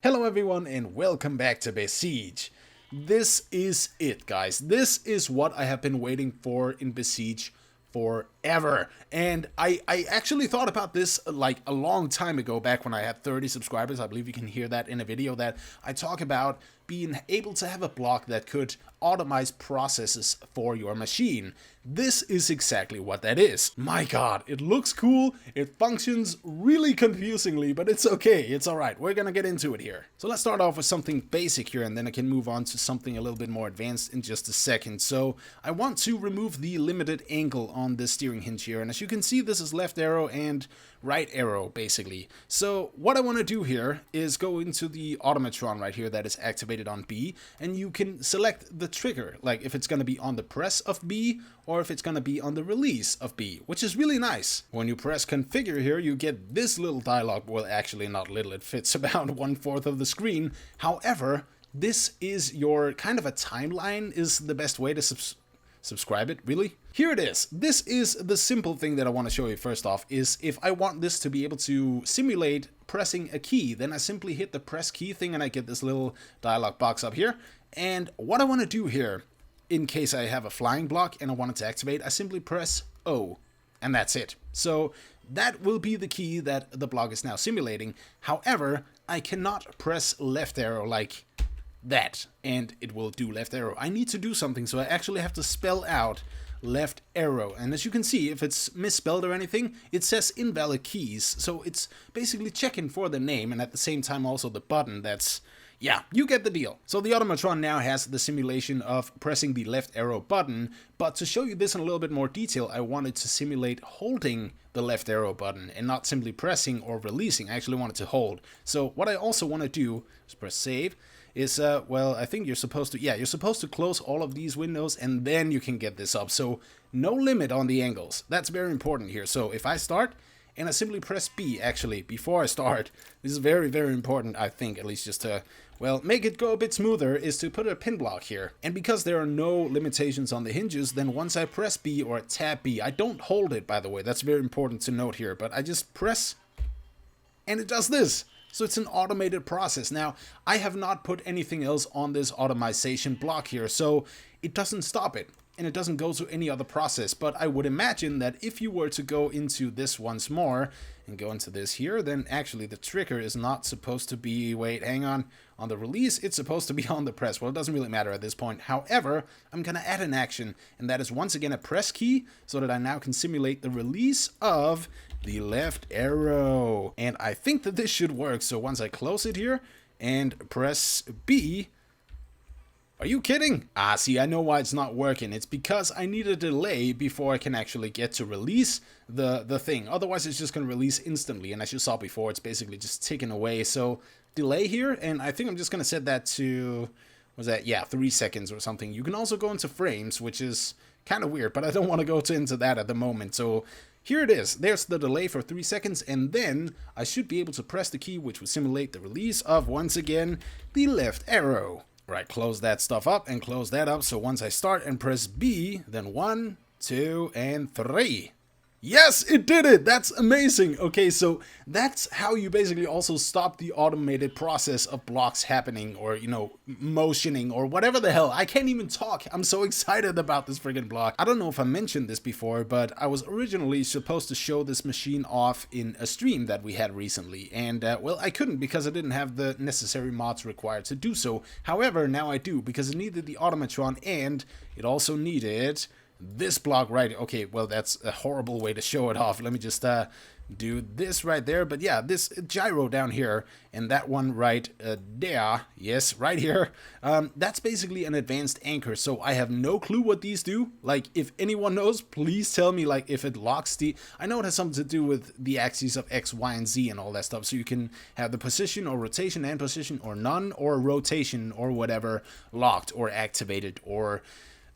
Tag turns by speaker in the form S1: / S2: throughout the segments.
S1: Hello everyone and welcome back to Besiege. This is it, guys. This is what I have been waiting for in Besiege forever. And I actually thought about this like a long time ago, back when I had 30 subscribers. I believe you can hear that in a video that I talk about being able to have a block that could automate processes for your machine. This is exactly what that is. My god, it looks cool, it functions really confusingly, but it's okay, it's alright, we're gonna get into it here. So let's start off with something basic here, and then I can move on to something a little bit more advanced in just a second. So I want to remove the limited angle on this steering hinge here, and as you can see, this is left arrow and right arrow basically. So what I want to do here is go into the Automatron right here that is activated on B, and you can select the trigger, like if it's going to be on the press of B or if it's going to be on the release of B, which is really nice. When you press configure here, you get this little dialog. Well, actually not little, it fits about 1/4 of the screen. However, this is your kind of a timeline, is the best way to subscribe it, really. Here it is. This is the simple thing that I want to show you first off, is if I want this to be able to simulate pressing a key, then I simply hit the press key thing and I get this little dialog box up here. And what I want to do here, in case I have a flying block and I want it to activate, I simply press O, and that's it. So that will be the key that the block is now simulating. However, I cannot press left arrow like that and it will do left arrow. I need to do something, so I actually have to spell out left arrow, and as you can see, if it's misspelled or anything, it says invalid keys. So it's basically checking for the name and at the same time also the button. That's, yeah, you get the deal. So the Automatron now has the simulation of pressing the left arrow button, but to show you this in a little bit more detail, I wanted to simulate holding the left arrow button and not simply pressing or releasing. I actually wanted to hold. So what I also want to do is press save. Is, well, I think you're supposed to, yeah, you're supposed to close all of these windows and then you can get this up. So no limit on the angles. That's very important here. So if I start and I simply press B, actually, before I start, this is very, very important, I think, at least just to, well, make it go a bit smoother, is to put a pin block here. And because there are no limitations on the hinges, then once I press B or tap B, I don't hold it, by the way. That's very important to note here, but I just press and it does this. So it's an automated process. Now, I have not put anything else on this automation block here, so it doesn't stop it, and it doesn't go to any other process. But I would imagine that if you were to go into this once more, and go into this here, then actually the trigger is not supposed to be, wait, hang on the release, it's supposed to be on the press. Well, it doesn't really matter at this point. However, I'm going to add an action, and that is once again a press key, so that I now can simulate the release of the left arrow. And I think that this should work. So once I close it here and press B, are you kidding? Ah, see, I know why it's not working. It's because I need a delay before I can actually get to release the thing. Otherwise, it's just going to release instantly. And as you saw before, it's basically just ticking away. So delay here, and I think I'm just going to set that to, was that, yeah, 3 seconds or something. You can also go into frames, which is kind of weird, but I don't want to go into that at the moment. So here it is. There's the delay for 3 seconds, and then I should be able to press the key, which will simulate the release of, once again, the left arrow. Right, close that stuff up and close that up. So once I start and press B, then 1, 2, and 3. Yes, it did it! That's amazing! Okay, so that's how you basically also stop the automated process of blocks happening, or, you know, motioning, or whatever the hell. I can't even talk. I'm so excited about this friggin' block. I don't know if I mentioned this before, but I was originally supposed to show this machine off in a stream that we had recently, and, well, I couldn't because I didn't have the necessary mods required to do so. However, now I do, because it needed the Automatron, and it also needed this block right. Okay, well, that's a horrible way to show it off. Let me just do this right there. But yeah, this gyro down here and that one right there, yes, right here, that's basically an advanced anchor. So I have no clue what these do. Like, if anyone knows, please tell me, like, if it locks the, I know it has something to do with the axes of X, Y, and Z and all that stuff. So you can have the position or rotation and position, or none, or rotation, or whatever, locked or activated, or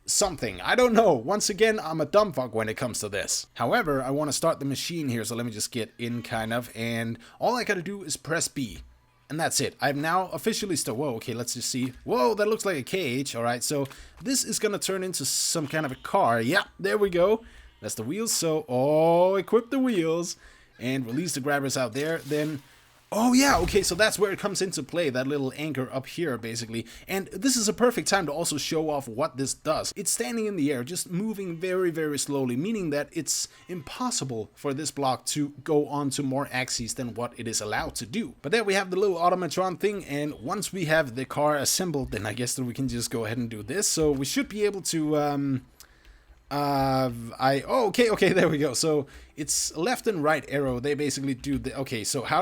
S1: something. I don't know. Once again, I'm a dumb fuck when it comes to this. However, I want to start the machine here, so let me just get in kind of, and all I gotta do is press B. And that's it. I've now officially whoa, okay, let's just see. Whoa, that looks like a cage. Alright, so this is gonna turn into some kind of a car. Yeah, there we go. That's the wheels. So, equip the wheels and release the grabbers out there. Then Oh yeah, okay, so that's where it comes into play, that little anchor up here, basically. And this is a perfect time to also show off what this does. It's standing in the air, just moving very, very slowly, meaning that it's impossible for this block to go on to more axes than what it is allowed to do. But there we have the little Automatron thing, and once we have the car assembled, then I guess that we can just go ahead and do this. So we should be able to, okay, there we go. So it's left and right arrow, they basically do the, okay, so how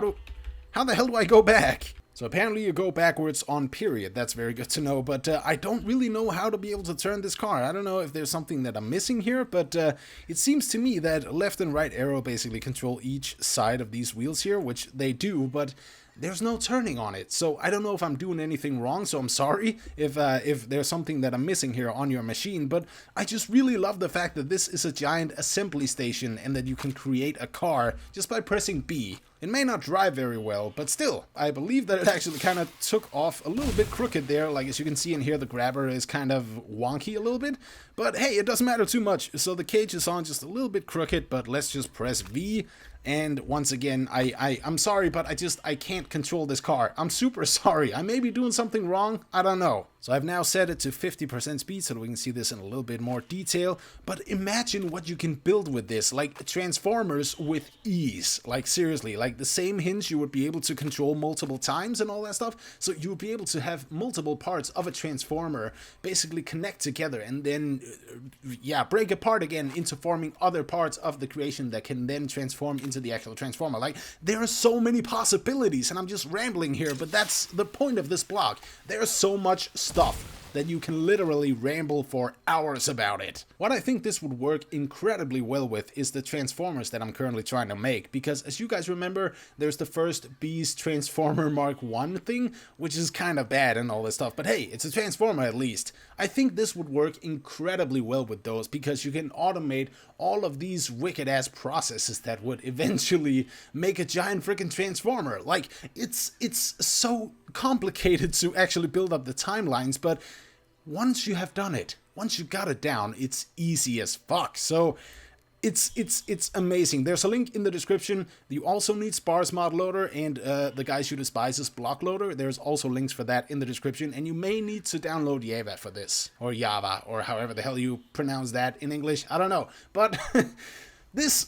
S1: the hell do I go back? So apparently you go backwards on period. That's very good to know, but I don't really know how to be able to turn this car. I don't know if there's something that I'm missing here, but it seems to me that left and right arrow basically control each side of these wheels here, which they do, but there's no turning on it. So I don't know if I'm doing anything wrong, so I'm sorry if there's something that I'm missing here on your machine, but I just really love the fact that this is a giant assembly station and that you can create a car just by pressing B. It may not drive very well, but still, I believe that it actually kind of took off a little bit crooked there. Like, as you can see in here, the grabber is kind of wonky a little bit. But hey, it doesn't matter too much. So the cage is on just a little bit crooked, but let's just press V. And once again, I'm sorry, but I can't control this car. I'm super sorry. I may be doing something wrong. I don't know. So I've now set it to 50% speed so that we can see this in a little bit more detail. But imagine what you can build with this, like transformers with ease. Like seriously, like the same hinge you would be able to control multiple times and all that stuff. So you would be able to have multiple parts of a transformer basically connect together and then, yeah, break apart again into forming other parts of the creation that can then transform into the actual transformer. Like, there are so many possibilities, and I'm just rambling here, but that's the point of this block. There's so much stuff that you can literally ramble for hours about it. What I think this would work incredibly well with is the transformers that I'm currently trying to make, because as you guys remember, there's the first Beast Transformer Mark 1 thing, which is kind of bad and all this stuff, but hey, it's a transformer at least. I think this would work incredibly well with those, because you can automate all of these wicked ass processes that would eventually make a giant freaking transformer. Like, it's so complicated to actually build up the timelines, but once you have done it, once you got it down, it's easy as fuck. So it's amazing. There's a link in the description. You also need Spaar's Modloader and the guys who despises Blockloader. There's also links for that in the description, and you may need to download Java for this, or Java, or however the hell you pronounce that in English. I don't know, but This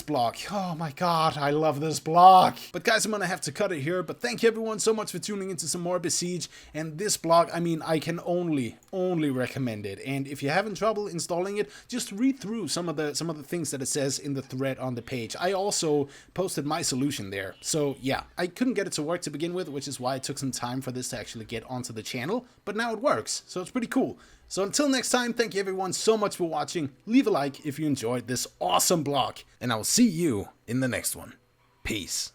S1: block. Oh my god, I love this block. But guys, I'm gonna have to cut it here. But thank you everyone so much for tuning into some more Besiege. And this block, I can only recommend it. And if you're having trouble installing it, just read through some of the things that it says in the thread on the page. I also posted my solution there. So yeah, I couldn't get it to work to begin with, which is why it took some time for this to actually get onto the channel. But now it works, so it's pretty cool. So until next time, thank you everyone so much for watching. Leave a like if you enjoyed this awesome block, and I will see you in the next one. Peace.